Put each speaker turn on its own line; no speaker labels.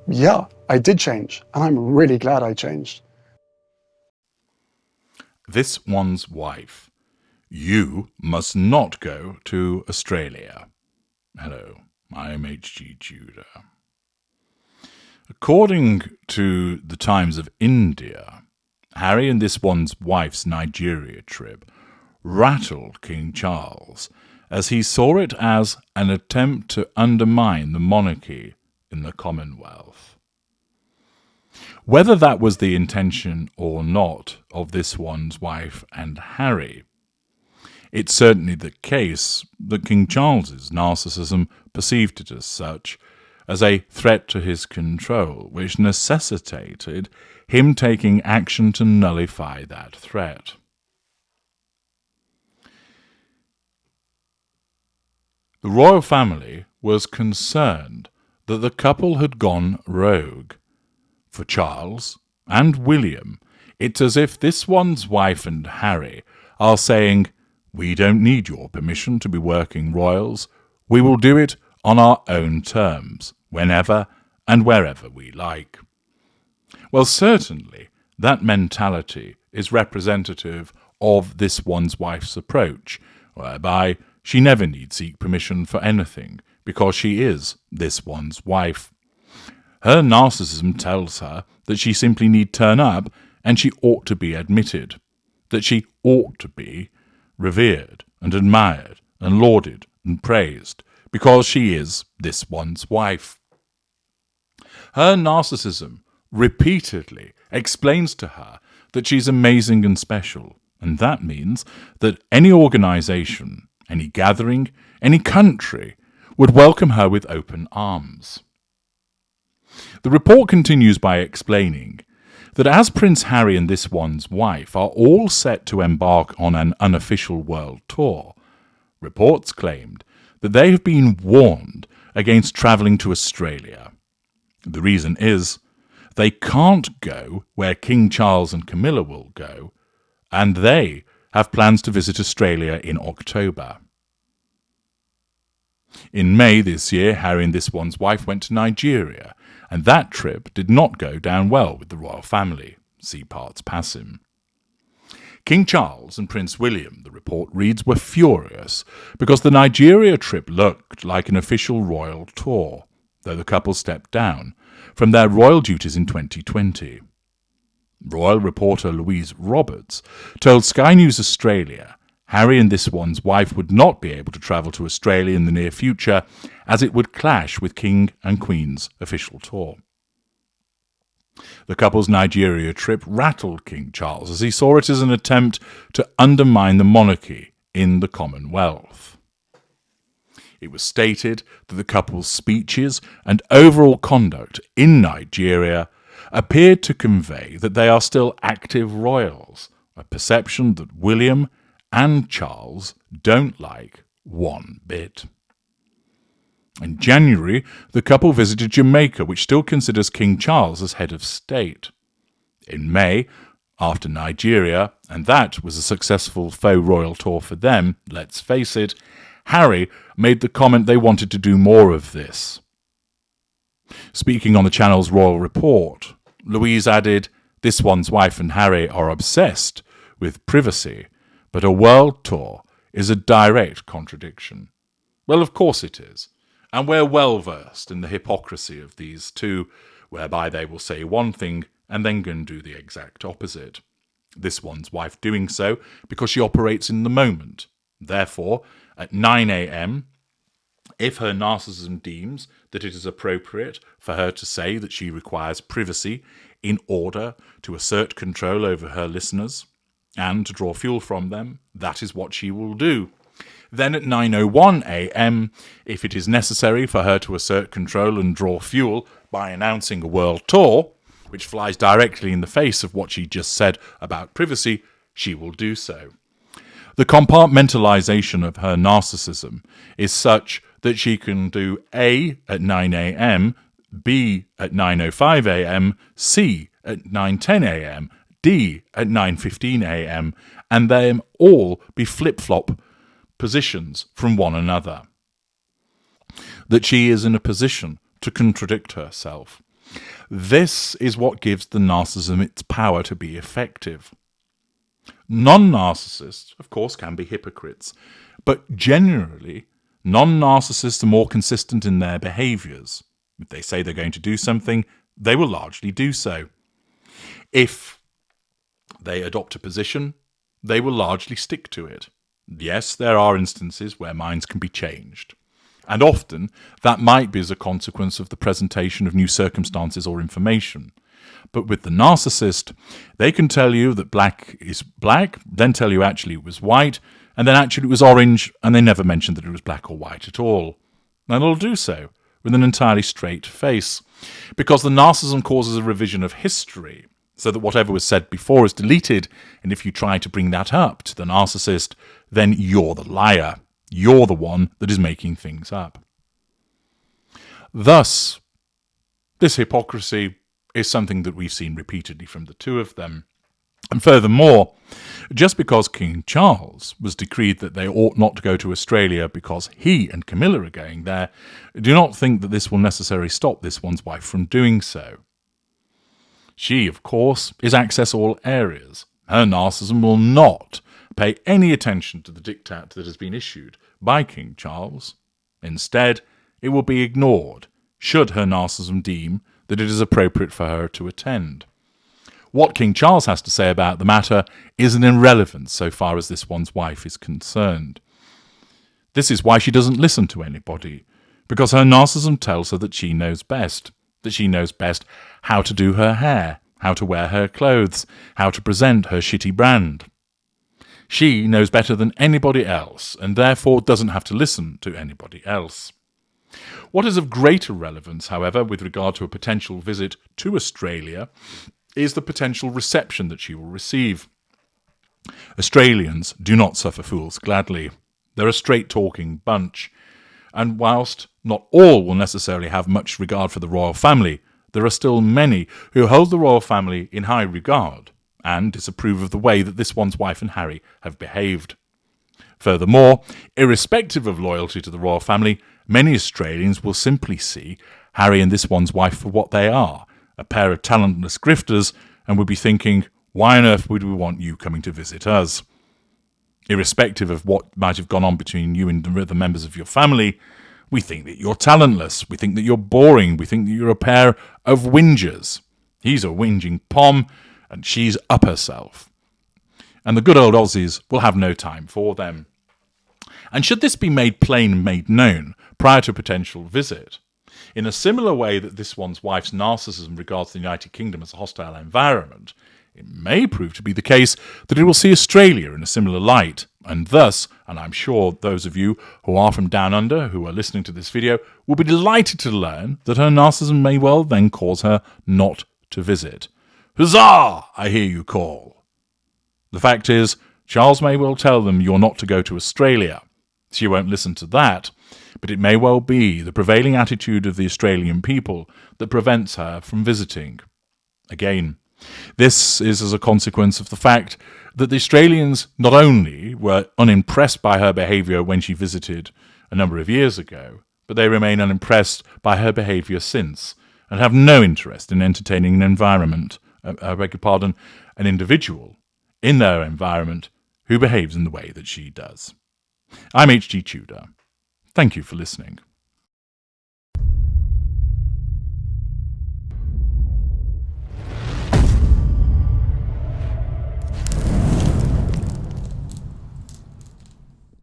Yeah, I did change, and I'm really glad I changed.
This one's wife. You must not go to Australia. Hello, I'm H.G. Tudor. According to the Times of India, Harry and this one's wife's Nigeria trip rattled King Charles as he saw it as an attempt to undermine the monarchy in the Commonwealth. Whether that was the intention or not of this one's wife and Harry, it's certainly the case that King Charles's narcissism perceived it as such, as a threat to his control, which necessitated him taking action to nullify that threat. The royal family was concerned that the couple had gone rogue. For Charles and William, it's as if this one's wife and Harry are saying, "We don't need your permission to be working royals. We will do it on our own terms, whenever and wherever we like." Well, certainly that mentality is representative of this one's wife's approach, whereby she never need seek permission for anything because she is this one's wife. Her narcissism tells her that she simply need turn up and she ought to be admitted, that she ought to be revered and admired and lauded and praised because she is this one's wife. Her narcissism repeatedly explains to her that she's amazing and special, and that means that any organization, any gathering, any country would welcome her with open arms. The report continues by explaining that as Prince Harry and this one's wife are all set to embark on an unofficial world tour, reports claimed that they have been warned against travelling to Australia. The reason is they can't go where King Charles and Camilla will go, and they have plans to visit Australia in October. In May this year, Harry and this one's wife went to Nigeria, and that trip did not go down well with the royal family. See parts passim. King Charles and Prince William, the report reads, were furious because the Nigeria trip looked like an official royal tour, though the couple stepped down from their royal duties in 2020. Royal reporter Louise Roberts told Sky News Australia Harry and this one's wife would not be able to travel to Australia in the near future as it would clash with King and Queen's official tour. The couple's Nigeria trip rattled King Charles as he saw it as an attempt to undermine the monarchy in the Commonwealth. It was stated that the couple's speeches and overall conduct in Nigeria appeared to convey that they are still active royals, a perception that William and Charles don't like one bit. In January, the couple visited Jamaica, which still considers King Charles as head of state. In May, after Nigeria, and that was a successful faux royal tour for them, let's face it, Harry made the comment they wanted to do more of this. Speaking on the channel's Royal Report, Louise added, "This one's wife and Harry are obsessed with privacy, but a world tour is a direct contradiction." Well, of course it is. And we're well versed in the hypocrisy of these two, whereby they will say one thing and then go and do the exact opposite. This one's wife doing so because she operates in the moment. Therefore, at 9 a.m., if her narcissism deems that it is appropriate for her to say that she requires privacy in order to assert control over her listeners and to draw fuel from them, that is what she will do. Then at 9:01 a.m., if it is necessary for her to assert control and draw fuel by announcing a world tour, which flies directly in the face of what she just said about privacy, she will do so. The compartmentalization of her narcissism is such that she can do A at 9 a.m., B at 9:05 a.m., C at 9:10 a.m., D at 9:15 a.m., and they all be flip-flop positions from one another. That she is in a position to contradict herself, This is what gives the narcissism its power to be effective. Non-narcissists, of course, can be hypocrites, but generally, non-narcissists are more consistent in their behaviours. If they say they're going to do something, they will largely do so. If they adopt a position, they will largely stick to it. Yes, there are instances where minds can be changed. And often, that might be as a consequence of the presentation of new circumstances or information. But with the narcissist, they can tell you that black is black, then tell you actually it was white, and then actually it was orange, and they never mentioned that it was black or white at all. And they'll do so with an entirely straight face, because the narcissism causes a revision of history, so that whatever was said before is deleted, and if you try to bring that up to the narcissist, then you're the liar. You're the one that is making things up. Thus, this hypocrisy is something that we've seen repeatedly from the two of them. And furthermore, just because King Charles was decreed that they ought not to go to Australia because he and Camilla are going there, do not think that this will necessarily stop this one's wife from doing so. She, of course, is access all areas. Her narcissism will not pay any attention to the diktat that has been issued by King Charles. Instead, it will be ignored, should her narcissism deem that it is appropriate for her to attend. What King Charles has to say about the matter is an irrelevance so far as this one's wife is concerned. This is why she doesn't listen to anybody, because her narcissism tells her that she knows best how to do her hair, how to wear her clothes, how to present her shitty brand. She knows better than anybody else, and therefore doesn't have to listen to anybody else. What is of greater relevance, however, with regard to a potential visit to Australia, is the potential reception that she will receive. Australians do not suffer fools gladly. They're a straight-talking bunch, and whilst not all will necessarily have much regard for the royal family, there are still many who hold the royal family in high regard and disapprove of the way that this one's wife and Harry have behaved. Furthermore, irrespective of loyalty to the royal family, many Australians will simply see Harry and this one's wife for what they are, a pair of talentless grifters, and would be thinking, why on earth would we want you coming to visit us? Irrespective of what might have gone on between you and the members of your family, we think that you're talentless, we think that you're boring, we think that you're a pair of whingers. He's a whinging pom, and she's up herself. And the good old Aussies will have no time for them. And should this be made plain and made known prior to a potential visit, in a similar way that this one's wife's narcissism regards the United Kingdom as a hostile environment, it may prove to be the case that it will see Australia in a similar light, and thus, and I'm sure those of you who are from down under who are listening to this video will be delighted to learn that her narcissism may well then cause her not to visit. Huzzah! I hear you call. The fact is, Charles may well tell them you're not to go to Australia. She won't listen to that, but it may well be the prevailing attitude of the Australian people that prevents her from visiting. Again, this is as a consequence of the fact that the Australians not only were unimpressed by her behaviour when she visited a number of years ago, but they remain unimpressed by her behaviour since, and have no interest in entertaining an individual in their environment who behaves in the way that she does. I'm H.G. Tudor. Thank you for listening.